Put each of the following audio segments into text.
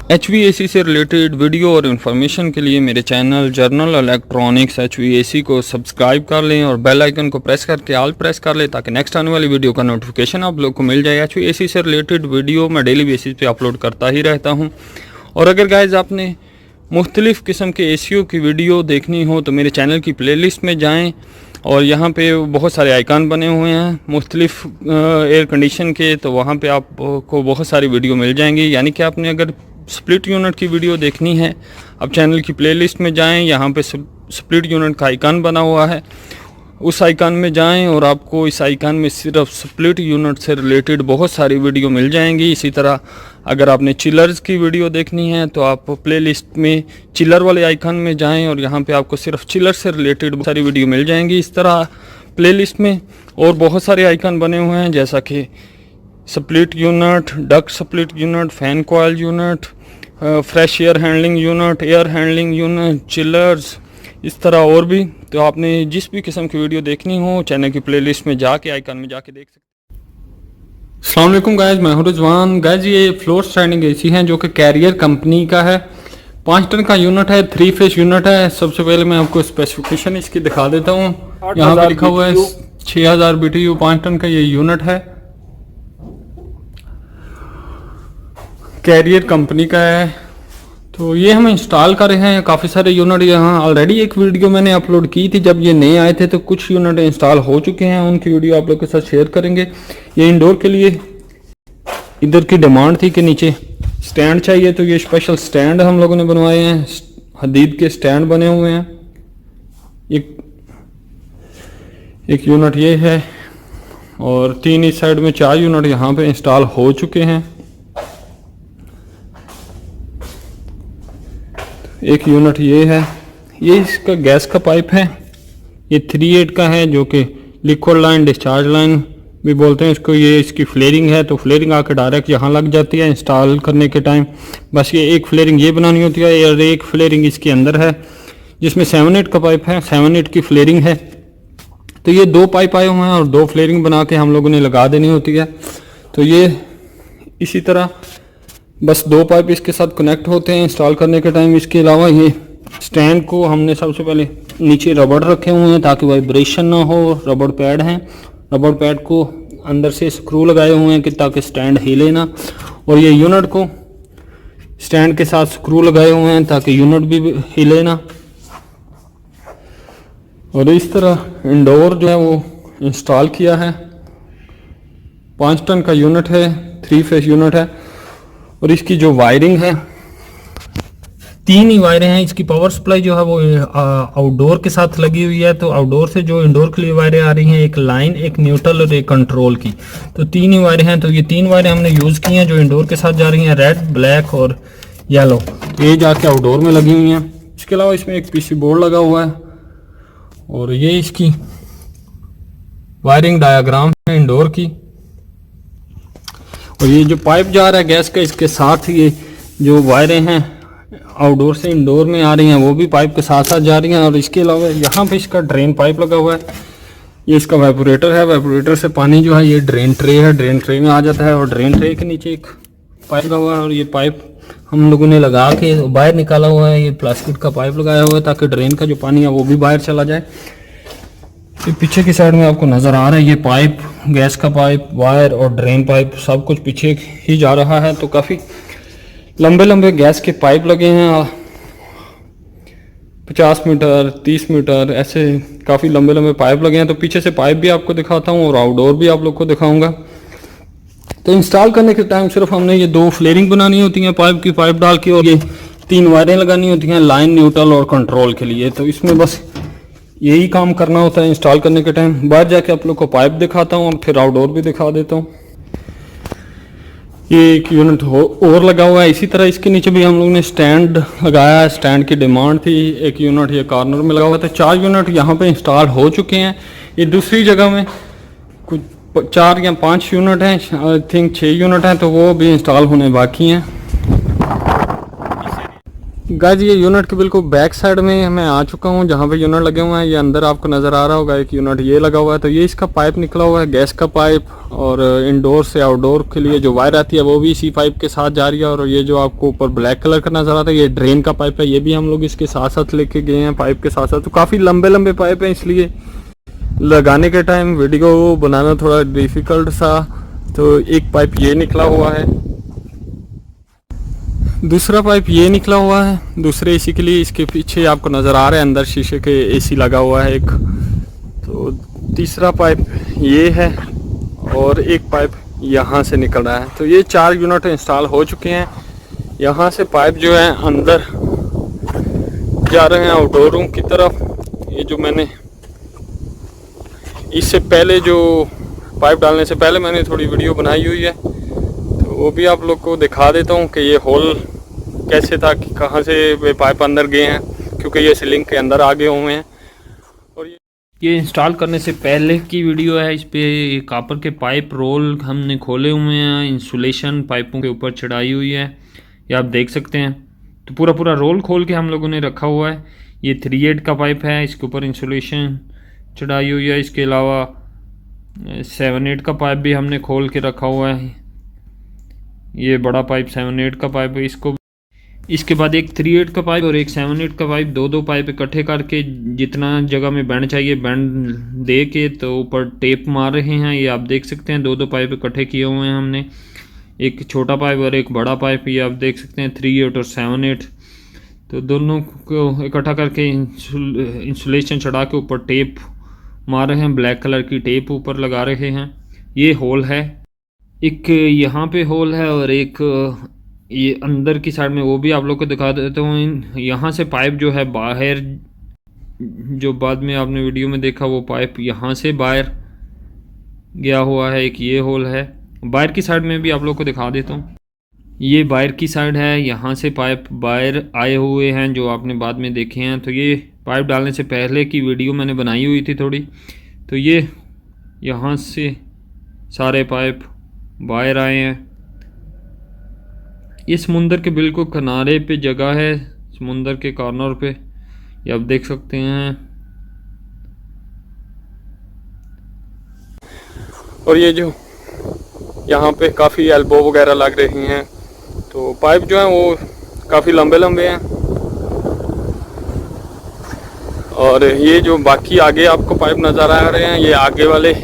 HVAC से related video और information के लिए मेरे चैनल जर्नल इलेक्ट्रॉनिक्स HVAC को सब्सक्राइब कर लें और बेल आइकन को प्रेस करके ऑल प्रेस कर लें ताकि नेक्स्ट आने वाली वीडियो का नोटिफिकेशन आप लोग को मिल जाए। HVAC से रिलेटेड वीडियो मैं डेली बेसिस पे अपलोड करता ही रहता हूं। और अगर गाइज आपने मुख्तलिफ़ किस्म के ACO की वीडियो देखनी हो तो मेरे चैनल की प्लेलिस्ट में जाएँ और यहाँ पे बहुत सारे आइकन बने हुए हैं मुख्तलिफ़ एयर कंडीशन के, तो वहाँ पे आपको बहुत सारी वीडियो मिल जाएंगी। यानी कि आपने अगर स्प्लिट यूनिट की वीडियो देखनी है, अब चैनल की प्लेलिस्ट में जाएं, यहाँ पे स्प्लिट यूनिट का आइकन बना हुआ है, उस आइकन में जाएं और आपको इस आइकन में सिर्फ स्प्लिट यूनिट से रिलेटेड बहुत सारी वीडियो मिल जाएंगी। इसी तरह अगर आपने चिलर्स की वीडियो देखनी है तो आप प्लेलिस्ट में चिलर वाले आइकन में जाएं और यहाँ पे आपको सिर्फ चिलर से रिलेटेड बहुत सारी वीडियो मिल जाएंगी। इस तरह प्लेलिस्ट में और बहुत सारे आइकन बने हुए हैं जैसा कि split unit, duct split unit, fan coil unit, fresh air handling unit, chillers, इस तरह और भी। तो आपने जिस भी किस्म की वीडियो देखनी हो चैनल की प्लेलिस्ट में जाके आइकन में जाके देख सकते हैं। अस्सलाम वालेकुम गाइज, मैं हूं रिजवान। गाइज ये फ्लोर स्टैंडिंग AC है जो कि कैरियर कंपनी का है, 5 टन का यूनिट है, 3 फेस यूनिट है। सबसे पहले मैं आपको स्पेसिफिकेशन इसकी दिखा देता हूँ। यहाँ पे लिखा हुआ है 6000 BTU 5 टन का ये यूनिट है, कैरियर कंपनी का है। तो ये हम इंस्टॉल कर रहे हैं काफ़ी सारे यूनिट। यहाँ ऑलरेडी एक वीडियो मैंने अपलोड की थी जब ये नए आए थे, तो कुछ यूनिट इंस्टॉल हो चुके हैं, उनकी वीडियो आप लोग के साथ शेयर करेंगे। ये इंडोर के लिए इधर की डिमांड थी कि नीचे स्टैंड चाहिए, तो ये स्पेशल स्टैंड हम लोगों ने बनवाए हैं, हदीद के स्टैंड बने हुए हैं। एक यूनिट ये है और 3 इस साइड में, 4 यूनिट यहाँ पे इंस्टॉल हो चुके हैं। एक यूनिट ये है, ये इसका गैस का पाइप है, ये 3/8 का है जो कि लिक्विड लाइन, डिस्चार्ज लाइन भी बोलते हैं इसको। ये इसकी फ्लेयरिंग है, तो फ्लेयरिंग आकर डायरेक्ट यहाँ लग जाती है इंस्टॉल करने के टाइम। बस ये एक फ्लेयरिंग ये बनानी होती है और एक फ्लेयरिंग इसके अंदर है जिसमें 7/8 का पाइप है, 7/8 की फ्लेयरिंग है। तो ये 2 पाइप आए हुए हैं और 2 फ्लेयरिंग बना के हम लोगों ने लगा देनी होती है। तो ये इसी तरह बस 2 पाइप इसके साथ कनेक्ट होते हैं इंस्टॉल करने के टाइम। इसके अलावा ये स्टैंड को हमने सबसे पहले नीचे रबड़ रखे हुए हैं ताकि वाइब्रेशन ना हो, रबड़ पैड हैं, रबड़ पैड को अंदर से स्क्रू लगाए हुए हैं कि ताकि स्टैंड हिले ना, और ये यूनिट को स्टैंड के साथ स्क्रू लगाए हुए हैं ताकि यूनिट भी हिले ना। और इस तरह इंडोर जो है वो इंस्टॉल किया है। 5 टन का यूनिट है, 3 फेस यूनिट है और इसकी जो वायरिंग है 3 ही वायरें हैं। इसकी पावर सप्लाई जो है वो आउटडोर के साथ लगी हुई है, तो आउटडोर से जो इंडोर के लिए वायरें आ रही हैं, एक लाइन, एक न्यूट्रल और एक कंट्रोल की, तो 3 ही वायरें हैं। तो ये 3 वायरें हमने यूज़ की हैं जो इंडोर के साथ जा रही हैं, रेड, ब्लैक और येलो। तो ये जाके आउटडोर में लगी हुई हैं। इसके अलावा इसमें एक PC बोर्ड लगा हुआ है और ये इसकी वायरिंग डायग्राम है इंडोर की। और ये जो पाइप जा रहा है गैस का, इसके साथ ये जो वायरें हैं आउटडोर से इंडोर में आ रही हैं वो भी पाइप के साथ साथ जा रही हैं। और इसके अलावा यहाँ पे इसका ड्रेन पाइप लगा हुआ है, ये इसका वाइब्रेटर है, वाइब्रेटर से पानी जो है ये ड्रेन ट्रे है, ड्रेन ट्रे में आ जाता है और ड्रेन ट्रे के नीचे एक पाइप लगा हुआ है और ये पाइप हम लोगों ने लगा के बाहर निकाला हुआ है। ये प्लास्टिक का पाइप लगाया हुआ है ताकि ड्रेन का जो पानी है वो भी बाहर चला जाए। ये पीछे की साइड में आपको नज़र आ रहा है, ये पाइप, गैस का पाइप, वायर और ड्रेन पाइप सब कुछ पीछे ही जा रहा है। तो काफ़ी लंबे लंबे गैस के पाइप लगे हैं, 50 मीटर, 30 मीटर, ऐसे काफ़ी लंबे लंबे पाइप लगे हैं। तो पीछे से पाइप भी आपको दिखाता हूँ और आउटडोर भी आप लोग को दिखाऊंगा। तो इंस्टॉल करने के टाइम सिर्फ हमने ये 2 फ्लेयरिंग बनानी होती हैं पाइप की, पाइप डाल के, और ये 3 वायरें लगानी होती हैं, लाइन, न्यूट्रल और कंट्रोल के लिए। तो इसमें बस यही काम करना होता है इंस्टॉल करने के टाइम। बाहर जाके आप लोग को पाइप दिखाता हूँ और फिर आउटडोर भी दिखा देता हूँ। ये एक यूनिट और लगा हुआ है। इसी तरह इसके नीचे भी हम लोग ने स्टैंड लगाया है, स्टैंड की डिमांड थी। एक यूनिट ये कॉर्नर में लगा हुआ था। 4 यूनिट यहाँ पे इंस्टॉल हो चुके हैं। ये दूसरी जगह में कुछ 4 या 5 यूनिट हैं, आई थिंक 6 यूनिट हैं, तो वो भी इंस्टॉल होने बाकी हैं। गाइस ये यूनिट के बिल्कुल बैक साइड में मैं आ चुका हूँ, जहाँ पे यूनिट लगे हुए हैं। ये अंदर आपको नज़र आ रहा होगा, एक यूनिट ये लगा हुआ है। तो ये इसका पाइप निकला हुआ है, गैस का पाइप, और इंडोर से आउटडोर के लिए जो वायर आती है वो भी इसी पाइप के साथ जा रही है। और ये जो आपको ऊपर ब्लैक कलर का नज़र आता है, ये ड्रेन का पाइप है। ये भी हम लोग इसके साथ साथ लेके गए हैं पाइप के साथ साथ। तो काफ़ी लंबे लंबे पाइप हैं, इसलिए लगाने के टाइम वीडियो बनाना थोड़ा डिफ़िकल्ट सा। तो एक पाइप ये निकला हुआ है, दूसरा पाइप ये निकला हुआ है दूसरे एसी के लिए। इसके पीछे आपको नज़र आ रहा है अंदर शीशे के एसी लगा हुआ है एक। तो तीसरा पाइप ये है और एक पाइप यहाँ से निकल रहा है। तो ये 4 यूनिट इंस्टॉल हो चुके हैं। यहाँ से पाइप जो है अंदर जा रहे हैं आउटडोर रूम की तरफ। ये जो मैंने इससे पहले जो पाइप डालने से पहले मैंने थोड़ी वीडियो बनाई हुई है, तो वो भी आप लोग को दिखा देता हूँ कि ये होल कैसे था, कि कहाँ से वे पाइप अंदर गए हैं, क्योंकि ये सीलिंग के अंदर आ गए हुए हैं। और ये इंस्टॉल करने से पहले की वीडियो है। इस पे कॉपर के पाइप रोल हमने खोले हुए हैं, इंसुलेशन पाइपों के ऊपर चढ़ाई हुई है, ये आप देख सकते हैं। तो पूरा रोल खोल के हम लोगों ने रखा हुआ है। ये 3/8 का पाइप है, इसके ऊपर इंसुलेशन चढ़ाई हुई है। इसके अलावा 7/8 का पाइप भी हमने खोल के रखा हुआ है। ये बड़ा पाइप 7/8 का पाइप है। इसके बाद एक 3/8 का पाइप और एक 7/8 का पाइप, दो पाइप इकट्ठे करके जितना जगह में बैंड चाहिए बैंड दे के तो ऊपर टेप मार रहे हैं। ये आप देख सकते हैं, दो पाइप इकट्ठे किए हुए हैं हमने, एक छोटा पाइप और एक बड़ा पाइप। ये आप देख सकते हैं 3/8 और 7/8। तो दोनों को इकट्ठा करके इंसुलेशन चढ़ा के ऊपर टेप मार रहे हैं, ब्लैक कलर की टेप ऊपर लगा रहे हैं। ये होल है, एक यहाँ पे होल है और एक ये अंदर की साइड में, वो भी आप लोग को दिखा देता हूँ। यहाँ से पाइप जो है बाहर, जो बाद में आपने वीडियो में देखा, वो पाइप यहाँ से बाहर गया हुआ है। एक ये होल है, बाहर की साइड में भी आप लोग को दिखा देता हूँ। ये बाहर की साइड है, यहाँ से पाइप बाहर आए हुए हैं जो आपने बाद में देखे हैं। तो ये पाइप डालने से पहले की वीडियो मैंने बनाई हुई थी थोड़ी। तो ये यहाँ से सारे पाइप बाहर आए हैं। ये समुंदर के बिल्कुल किनारे पे जगह है, समुंदर के कॉर्नर पे, ये आप देख सकते हैं। और ये जो यहाँ पे काफ़ी एल्बो वगैरह लग रही हैं, तो पाइप जो है वो काफ़ी लंबे लंबे हैं। और ये जो बाकी आगे आपको पाइप नज़र आ रहे हैं, ये आगे वाले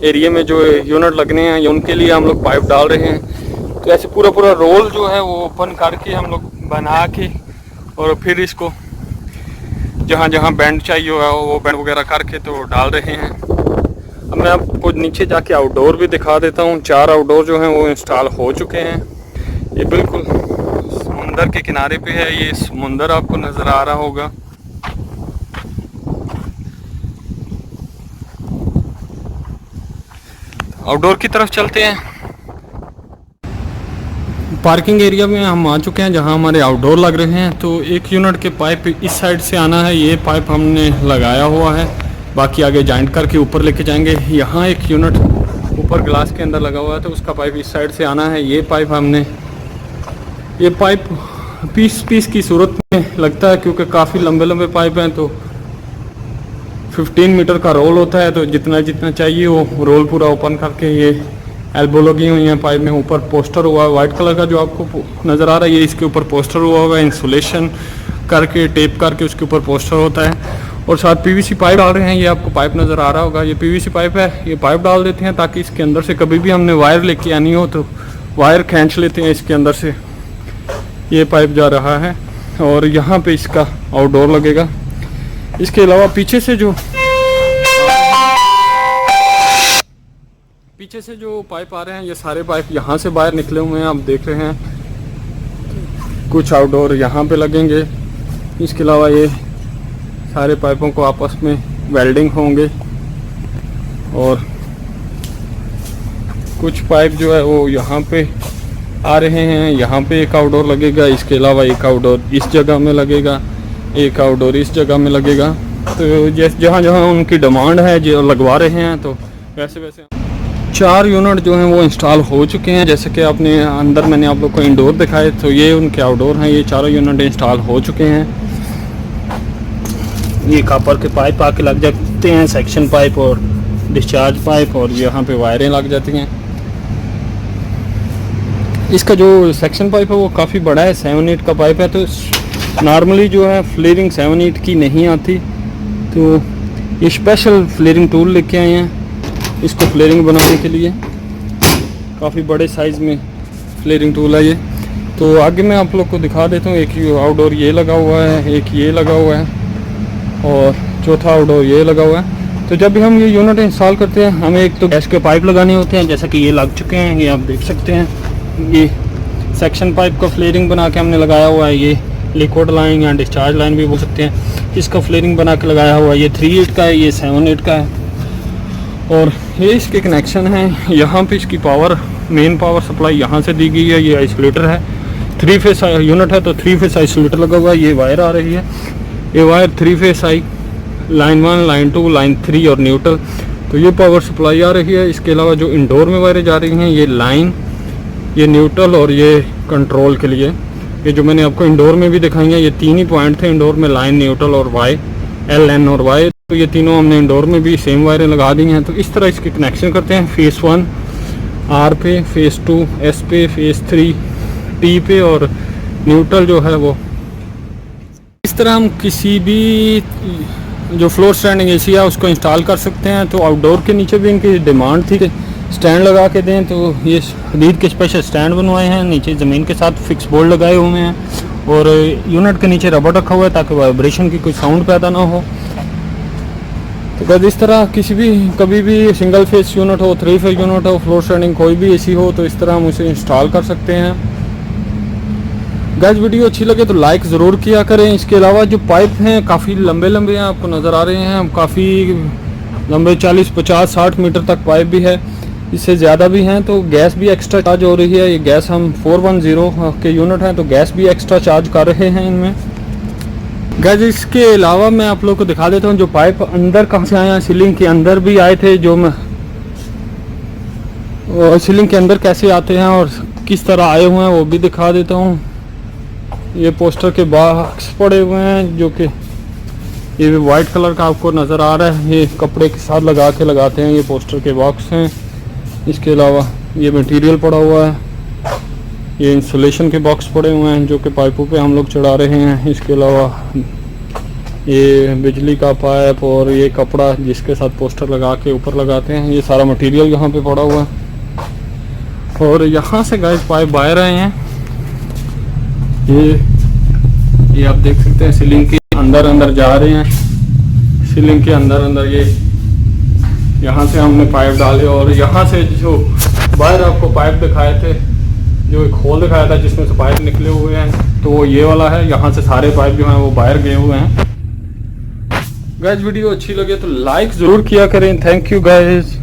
एरिया में जो यूनिट लगने हैं, ये उनके लिए हम लोग पाइप डाल रहे हैं। तो ऐसे पूरा रोल जो है वो ओपन करके हम लोग बना के, और फिर इसको जहाँ जहाँ बैंड चाहिए होगा वो बैंड वगैरह करके तो डाल रहे हैं। अब मैं आपको नीचे जाके आउटडोर भी दिखा देता हूँ। 4 आउटडोर जो हैं वो इंस्टॉल हो चुके हैं। ये बिल्कुल समुंदर के किनारे पे है, ये समुंदर आपको नज़र आ रहा होगा। आउटडोर की तरफ चलते हैं। पार्किंग एरिया में हम आ चुके हैं जहां हमारे आउटडोर लग रहे हैं। तो एक यूनिट के पाइप इस साइड से आना है, ये पाइप हमने लगाया हुआ है, बाकी आगे जॉइंट करके ऊपर लेके जाएंगे। यहाँ एक यूनिट ऊपर ग्लास के अंदर लगा हुआ है, तो उसका पाइप इस साइड से आना है। ये पाइप हमने, ये पाइप पीस की सूरत में लगता है, क्योंकि काफ़ी लंबे लंबे पाइप हैं। तो 15 मीटर का रोल होता है, तो जितना चाहिए वो रोल पूरा ओपन करके ये एल्बो लगी हुई हैं पाइप में। ऊपर पोस्टर हुआ है वाइट कलर का जो आपको नज़र आ रहा है, ये इसके ऊपर पोस्टर हुआ हुआ है, इंसुलेशन करके टेप करके उसके ऊपर पोस्टर होता है। और साथ पीवीसी पाइप डाल रहे हैं, ये आपको पाइप नज़र आ रहा होगा, ये पीवीसी पाइप है। ये पाइप डाल देते हैं ताकि इसके अंदर से कभी भी हमने वायर लेके आनी हो तो वायर खींच लेते हैं इसके अंदर से। ये पाइप जा रहा है और यहाँ पे इसका आउटडोर लगेगा। इसके अलावा पीछे से जो पाइप आ रहे हैं, ये सारे पाइप यहाँ से बाहर निकले हुए हैं, आप देख रहे हैं। कुछ आउटडोर यहाँ पे लगेंगे। इसके अलावा ये सारे पाइपों को आपस में वेल्डिंग होंगे, और कुछ पाइप जो है वो यहाँ पे आ रहे हैं। यहाँ पे एक आउटडोर लगेगा, इसके अलावा एक आउटडोर इस जगह में लगेगा, एक आउटडोर इस जगह में लगेगा। तो जहाँ जहाँ उनकी डिमांड है जो लगवा रहे हैं, तो वैसे 4 यूनिट जो हैं वो इंस्टॉल हो चुके हैं। जैसे कि आपने अंदर मैंने आप लोग को इंडोर दिखाए, तो ये उनके आउटडोर हैं। ये चारों यूनिट इंस्टॉल हो चुके हैं। ये कॉपर के पाइप आके लग जाते हैं, सेक्शन पाइप और डिस्चार्ज पाइप, और यहाँ पे वायरें लग जाती हैं। इसका जो सेक्शन पाइप है वो काफ़ी बड़ा है, 7-8 का पाइप है। तो नॉर्मली जो है फ्लेयरिंग 7-8 की नहीं आती, तो ये स्पेशल फ्लेयरिंग टूल लेके आए हैं इसको फ्लेयरिंग बनाने के लिए। काफ़ी बड़े साइज़ में फ्लेयरिंग टूल है ये। तो आगे मैं आप लोग को दिखा देता हूँ। एक आउटडोर ये लगा हुआ है, एक ये लगा हुआ है, और चौथा आउटडोर ये लगा हुआ है। तो जब भी हम ये यूनिट इंस्टॉल करते हैं, हमें एक तो गैस के पाइप लगाने होते हैं, जैसा कि ये लग चुके हैं। ये आप देख सकते हैं, ये सेक्शन पाइप का फ्लेयरिंग बना के हमने लगाया हुआ है। ये लिक्विड लाइन या डिस्चार्ज लाइन भी बोल सकते हैं, इसका फ्लेयरिंग बना के लगाया हुआ है। ये 3-8 का है, ये 7-8 का है। और ये इसके कनेक्शन हैं। यहाँ पे इसकी पावर, मेन पावर सप्लाई यहाँ से दी गई है। ये आइसोलेटर है, 3 फेस यूनिट है, तो 3 फेस आइसोलेटर लगा हुआ है। ये वायर आ रही है, ये wire 3 face I, line 1, line 2, line 3 और न्यूट्रल। तो ये पावर सप्लाई आ रही है। इसके अलावा जो इंडोर में वायरें जा रही हैं, ये लाइन, ये न्यूट्रल और ये कंट्रोल के लिए। ये जो मैंने आपको इंडोर में भी दिखाई है, ये 3 ही पॉइंट थे इंडोर में, लाइन, न्यूट्रल और वाई, एल, एन और वाई। तो ये तीनों हमने इंडोर में भी सेम वायरें लगा दी हैं। तो इस तरह इसके कनेक्शन करते हैं। फेस 1 आर पे, फेस 2 एस पे, फेस 3 टी पे, और न्यूट्रल जो है वो। इस तरह हम किसी भी जो फ्लोर स्टैंडिंग एसी है उसको इंस्टॉल कर सकते हैं। तो आउटडोर के नीचे भी इनकी डिमांड थी कि स्टैंड लगा के दें, तो ये हदीद के स्पेशल स्टैंड बनवाए हैं। नीचे ज़मीन के साथ फिक्स बोर्ड लगाए हुए हैं, और यूनिट के नीचे रबर रखा हुआ है ताकि वाइब्रेशन की कोई साउंड पैदा ना हो। तो बस इस तरह किसी भी, कभी भी सिंगल फेस यूनिट हो, 3 फेस यूनिट हो, फ्लोर स्टैंडिंग कोई भी एसी हो, तो इस तरह हम उसे इंस्टॉल कर सकते हैं। गाइस वीडियो अच्छी लगे तो लाइक ज़रूर किया करें। इसके अलावा जो पाइप हैं काफ़ी लंबे लंबे हैं, आपको नज़र आ रहे हैं। काफ़ी लंबे 40, 50, 60 मीटर तक पाइप भी है, इससे ज़्यादा भी हैं। तो गैस भी एक्स्ट्रा चार्ज हो रही है। ये गैस हम 410 के यूनिट हैं, तो गैस भी एक्स्ट्रा चार्ज कर रहे हैं इनमें। गाइस इसके अलावा मैं आप लोग को दिखा देता हूँ जो पाइप अंदर कहाँ से आए हैं। सीलिंग के अंदर भी आए थे, जो मैं सीलिंग के अंदर कैसे आते हैं और किस तरह आए हुए हैं वो भी दिखा देता हूँ। ये पोस्टर के बॉक्स पड़े हुए हैं, जो कि ये भी वाइट कलर का आपको नज़र आ रहा है। ये कपड़े के साथ लगा के लगाते हैं, ये पोस्टर के बॉक्स हैं। इसके अलावा ये मटेरियल पड़ा हुआ है, ये इंसुलेशन के बॉक्स पड़े हुए हैं जो कि पाइपों पे हम लोग चढ़ा रहे हैं। इसके अलावा ये बिजली का पाइप और ये कपड़ा जिसके साथ पोस्टर लगा के ऊपर लगाते हैं, ये सारा मटेरियल यहाँ पे पड़ा हुआ है। और यहाँ से गाइस पाइप बाहर आए हैं। ये आप देख सकते हैं सीलिंग के अंदर जा रहे हैं। सीलिंग के अंदर ये यहाँ से हमने पाइप डाले, और यहाँ से जो बाहर आपको पाइप दिखाए थे, जो एक होल दिखाया था जिसमें से पाइप निकले हुए हैं, तो वो ये वाला है। यहाँ से सारे पाइप जो हैं वो बाहर गए हुए हैं। गाइस वीडियो अच्छी लगे तो लाइक ज़रूर किया करें। Thank you guys.